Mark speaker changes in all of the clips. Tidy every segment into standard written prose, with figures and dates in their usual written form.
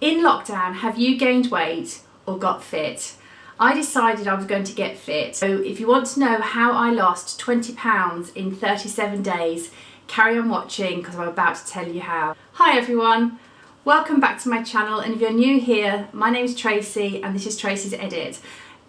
Speaker 1: In lockdown, have you gained weight or got fit? I decided I was going to get fit. So if you want to know how I lost 20 pounds in 37 days, carry on watching because I'm about to tell you how. Hi everyone, welcome back to my channel, and if you're new here, my name is Tracy and this is Tracie's Edit.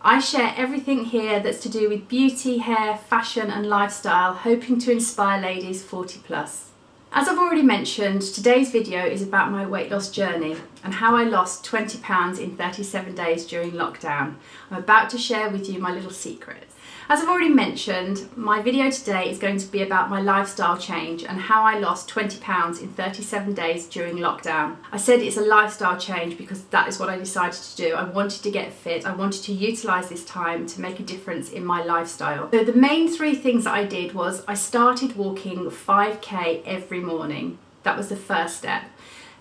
Speaker 1: I share everything here that's to do with beauty, hair, fashion and lifestyle, hoping to inspire ladies 40 plus. As I've already mentioned, today's video is about my weight loss journey and how I lost 20 pounds in 37 days during lockdown. I'm about to share with you my little secret. As I've already mentioned, my video today is going to be about my lifestyle change and how I lost 20 pounds in 37 days during lockdown. I said it's a lifestyle change because that is what I decided to do. I wanted to get fit. I wanted to utilise this time to make a difference in my lifestyle. So the main three things that I did was I started walking 5k every morning. That was the first step.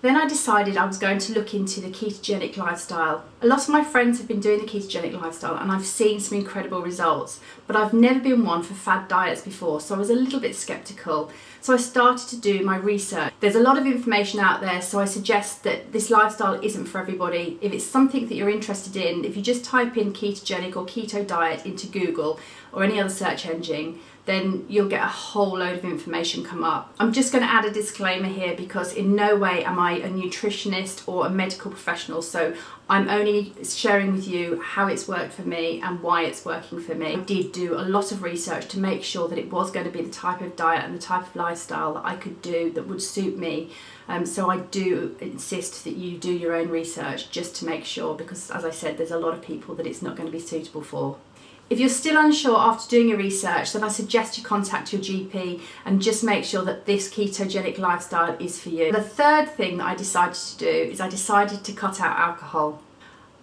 Speaker 1: Then I decided I was going to look into the ketogenic lifestyle. A lot of my friends have been doing the ketogenic lifestyle and I've seen some incredible results, but I've never been one for fad diets before, so I was a little bit skeptical. So I started to do my research. There's a lot of information out there, so I suggest that this lifestyle isn't for everybody. If it's something that you're interested in, if you just type in ketogenic or keto diet into Google or any other search engine, then you'll get a whole load of information come up. I'm just going to add a disclaimer here because in no way am I a nutritionist or a medical professional, so I'm only sharing with you how it's worked for me and why it's working for me. I did do a lot of research to make sure that it was going to be the type of diet and the type of lifestyle that I could do that would suit me. So I do insist that you do your own research just to make sure, because as I said, there's a lot of people that it's not going to be suitable for. If you're still unsure after doing your research, then I suggest you contact your GP and just make sure that this ketogenic lifestyle is for you. The third thing that I decided to do is I decided to cut out alcohol.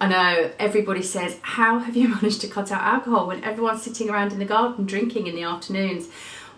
Speaker 1: I know everybody says, how have you managed to cut out alcohol when everyone's sitting around in the garden drinking in the afternoons?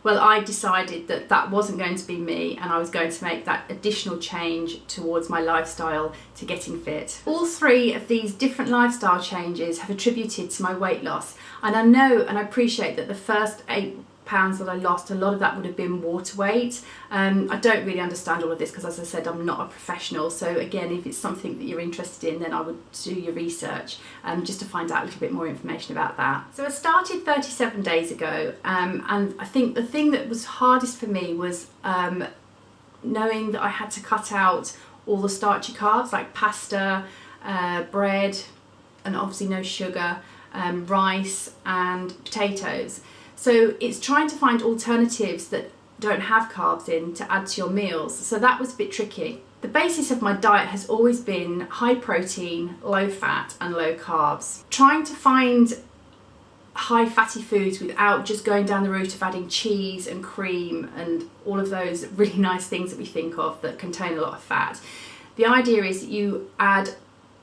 Speaker 1: Well, I decided that that wasn't going to be me and I was going to make that additional change towards my lifestyle to getting fit. All three of these different lifestyle changes have attributed to my weight loss, and I know and I appreciate that the first 8 pounds that I lost, a lot of that would have been water weight. I don't really understand all of this because, as I said, I'm not a professional, so again, if it's something that you're interested in, then I would do your research just to find out a little bit more information about that. So I started 37 days ago, and I think the thing that was hardest for me was knowing that I had to cut out all the starchy carbs like pasta, bread, and obviously no sugar, rice and potatoes. So it's trying to find alternatives that don't have carbs in to add to your meals. So that was a bit tricky. The basis of my diet has always been high protein, low fat and low carbs. Trying to find high fatty foods without just going down the route of adding cheese and cream and all of those really nice things that we think of that contain a lot of fat. The idea is that you add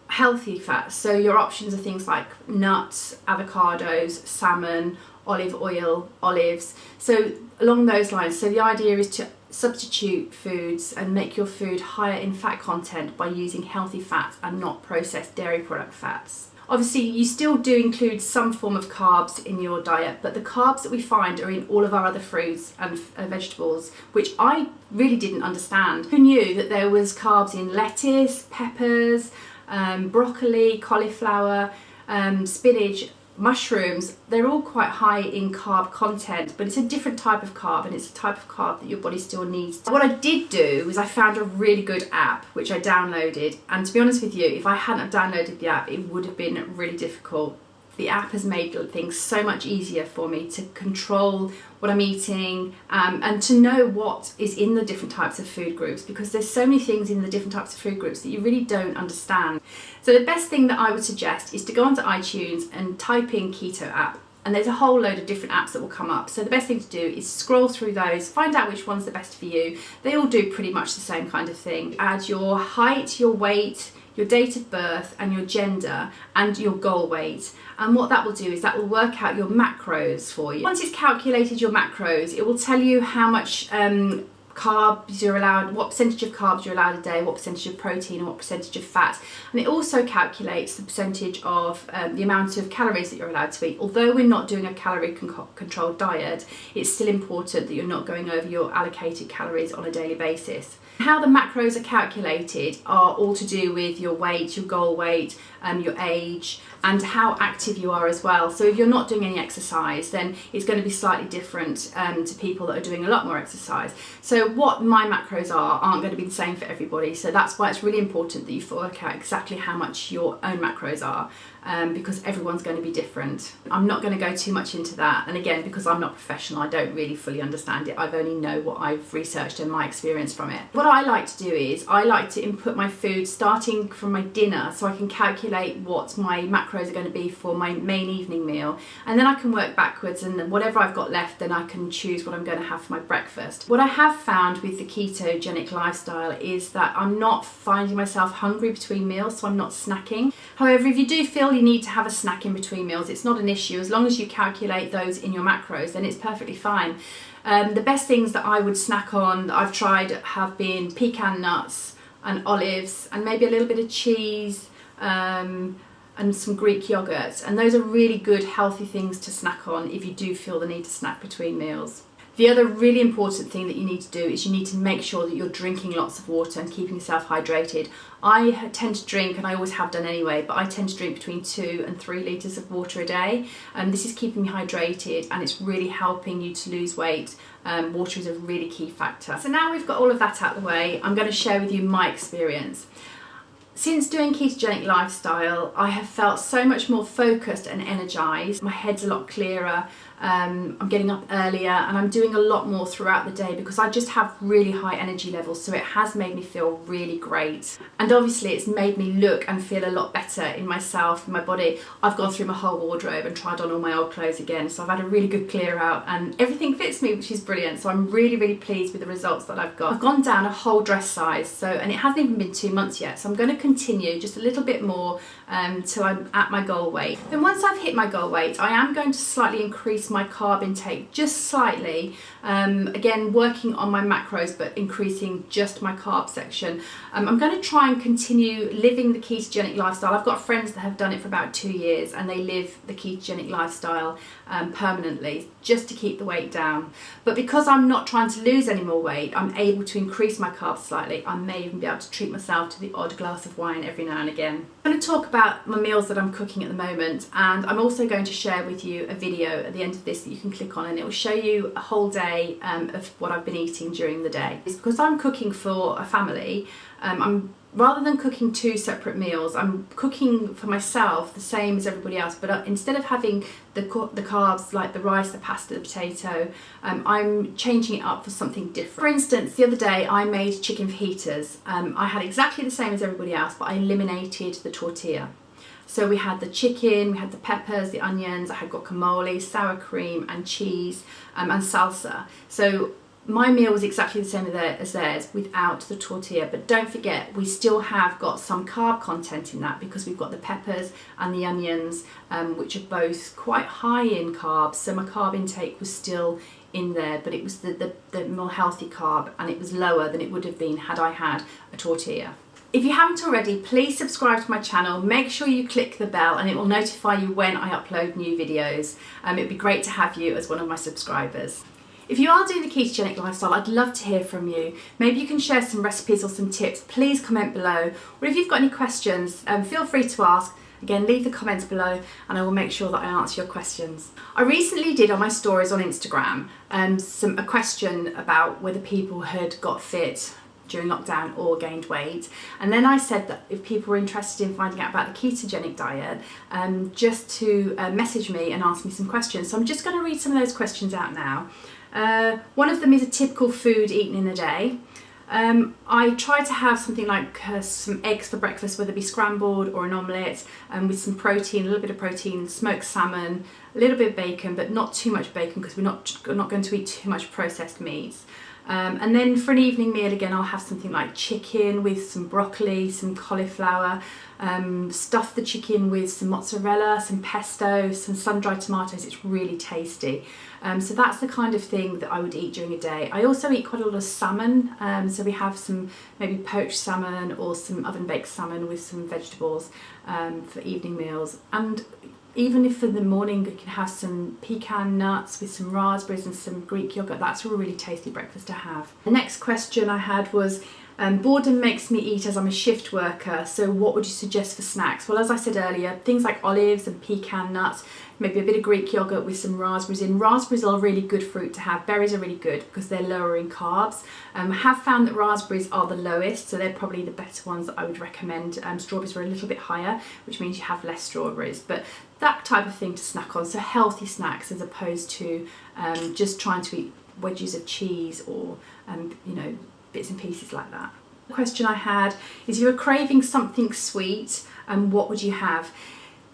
Speaker 1: healthy fats. So your options are things like nuts, avocados, salmon, olive oil, olives, so along those lines. So the idea is to substitute foods and make your food higher in fat content by using healthy fats and not processed dairy product fats. Obviously you still do include some form of carbs in your diet, but the carbs that we find are in all of our other fruits and vegetables, which I really didn't understand. Who knew that there was carbs in lettuce, peppers, broccoli, cauliflower, spinach, mushrooms? They're all quite high in carb content, but it's a different type of carb and it's a type of carb that your body still needs. What I did do was I found a really good app which I downloaded, and to be honest with you, if I hadn't downloaded the app it would have been really difficult. The app has made things so much easier for me to control what I'm eating and to know what is in the different types of food groups, because there's so many things in the different types of food groups that you really don't understand. So the best thing that I would suggest is to go onto iTunes and type in keto app, and there's a whole load of different apps that will come up. So the best thing to do is scroll through those, find out which one's the best for you. They all do pretty much the same kind of thing. Add your height, your weight, your date of birth and your gender and your goal weight, and what that will do is that will work out your macros for you. Once it's calculated your macros, it will tell you how much carbs you're allowed, what percentage of carbs you're allowed a day, what percentage of protein and what percentage of fat. And it also calculates the percentage of the amount of calories that you're allowed to eat. Although we're not doing a calorie controlled diet, it's still important that you're not going over your allocated calories on a daily basis. How the macros are calculated are all to do with your weight, your goal weight, your age, and how active you are as well. So if you're not doing any exercise, then it's going to be slightly different to people that are doing a lot more exercise. So what my macros aren't going to be the same for everybody. So that's why it's really important that you work out exactly how much your own macros are. Because everyone's going to be different. I'm not going to go too much into that, and again, because I'm not professional, I don't really fully understand it. I've only know what I've researched and my experience from it. What I like to do is I like to input my food starting from my dinner, so I can calculate what my macros are going to be for my main evening meal, and then I can work backwards, and whatever I've got left, then I can choose what I'm going to have for my breakfast. What I have found with the ketogenic lifestyle is that I'm not finding myself hungry between meals, so I'm not snacking. However, if you do feel you need to have a snack in between meals, it's not an issue. As long as you calculate those in your macros, then it's perfectly fine. The best things that I would snack on that I've tried have been pecan nuts and olives and maybe a little bit of cheese and some Greek yogurt, and those are really good healthy things to snack on if you do feel the need to snack between meals. The other really important thing that you need to do is you need to make sure that you're drinking lots of water and keeping yourself hydrated. I tend to drink, and I always have done anyway, but I tend to drink between 2 and 3 litres of water a day. And this is keeping me hydrated, and it's really helping you to lose weight. Water is a really key factor. So now we've got all of that out of the way, I'm going to share with you my experience. Since doing ketogenic lifestyle, I have felt so much more focused and energized. My head's a lot clearer. I'm getting up earlier, and I'm doing a lot more throughout the day because I just have really high energy levels, so it has made me feel really great. And obviously it's made me look and feel a lot better in myself, in my body. I've gone through my whole wardrobe and tried on all my old clothes again, so I've had a really good clear out and everything fits me, which is brilliant. So I'm really, really pleased with the results that I've got. I've gone down a whole dress size, and it hasn't even been 2 months yet, so I'm going to continue just a little bit more till I'm at my goal weight. Then once I've hit my goal weight, I am going to slightly increase my carb intake, just slightly. Again, working on my macros, but increasing just my carb section. I'm going to try and continue living the ketogenic lifestyle. I've got friends that have done it for about 2 years, and they live the ketogenic lifestyle permanently, just to keep the weight down. But because I'm not trying to lose any more weight, I'm able to increase my carbs slightly. I may even be able to treat myself to the odd glass of wine every now and again. I'm going to talk about my meals that I'm cooking at the moment, and I'm also going to share with you a video at the end of this that you can click on, and it will show you a whole day of what I've been eating during the day. It's because I'm cooking for a family. Rather than cooking 2 separate meals, I'm cooking for myself the same as everybody else, but instead of having the carbs like the rice, the pasta, the potato, I'm changing it up for something different. For instance, the other day I made chicken fajitas. I had exactly the same as everybody else, but I eliminated the tortilla. So we had the chicken, we had the peppers, the onions, I had guacamole, sour cream and cheese and salsa. So my meal was exactly the same as theirs without the tortilla, but don't forget we still have got some carb content in that because we've got the peppers and the onions, which are both quite high in carbs. So my carb intake was still in there, but it was the more healthy carb, and it was lower than it would have been had I had a tortilla. If you haven't already, please subscribe to my channel. Make sure you click the bell and it will notify you when I upload new videos. It'd be great to have you as one of my subscribers. If you are doing the ketogenic lifestyle, I'd love to hear from you. Maybe you can share some recipes or some tips. Please comment below. Or if you've got any questions, feel free to ask. Again, leave the comments below and I will make sure that I answer your questions. I recently did on my stories on Instagram a question about whether people had got fit during lockdown or gained weight, and then I said that if people were interested in finding out about the ketogenic diet, just to message me and ask me some questions. So I'm just going to read some of those questions out now. One of them is a typical food eaten in a day. I try to have something like some eggs for breakfast, whether it be scrambled or an omelette, with some protein, a little bit of protein, smoked salmon, a little bit of bacon, but not too much bacon because we're not going to eat too much processed meats. And then for an evening meal, again, I'll have something like chicken with some broccoli, some cauliflower, stuff the chicken with some mozzarella, some pesto, some sun-dried tomatoes. It's really tasty. So that's the kind of thing that I would eat during a day. I also eat quite a lot of salmon, so we have some maybe poached salmon or some oven-baked salmon with some vegetables for evening meals. And even if for the morning you can have some pecan nuts with some raspberries and some Greek yogurt, that's a really tasty breakfast to have. The next question I had was, boredom makes me eat as I'm a shift worker, so what would you suggest for snacks? Well, as I said earlier, things like olives and pecan nuts, maybe a bit of Greek yogurt with some raspberries in. Raspberries are a really good fruit to have. Berries are really good because they're lower in carbs. I have found that raspberries are the lowest, so they're probably the better ones that I would recommend. Strawberries are a little bit higher, which means you have less strawberries, but that type of thing to snack on, so healthy snacks as opposed to just trying to eat wedges of cheese or bits and pieces like that. The question I had is, if you were craving something sweet, what would you have?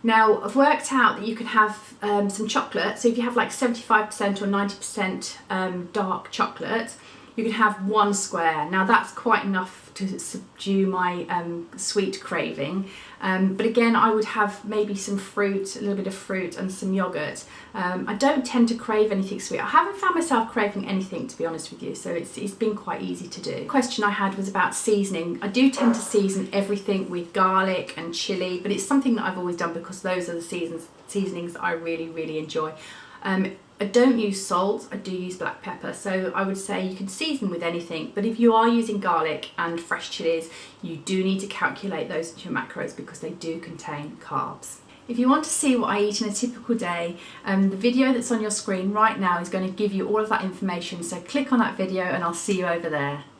Speaker 1: Now, I've worked out that you can have some chocolate, so if you have like 75% or 90% dark chocolate, you can have 1 square. Now that's quite enough to subdue my sweet craving, but again, I would have maybe some fruit, a little bit of fruit and some yogurt. I don't tend to crave anything sweet. I haven't found myself craving anything, to be honest with you, so it's been quite easy to do. The question I had was about seasoning. I do tend to season everything with garlic and chilli, but it's something that I've always done because those are the seasonings that I really enjoy. I don't use salt, I do use black pepper, so I would say you can season with anything, but if you are using garlic and fresh chilies, you do need to calculate those into your macros because they do contain carbs. If you want to see what I eat in a typical day, the video that's on your screen right now is going to give you all of that information, so click on that video and I'll see you over there.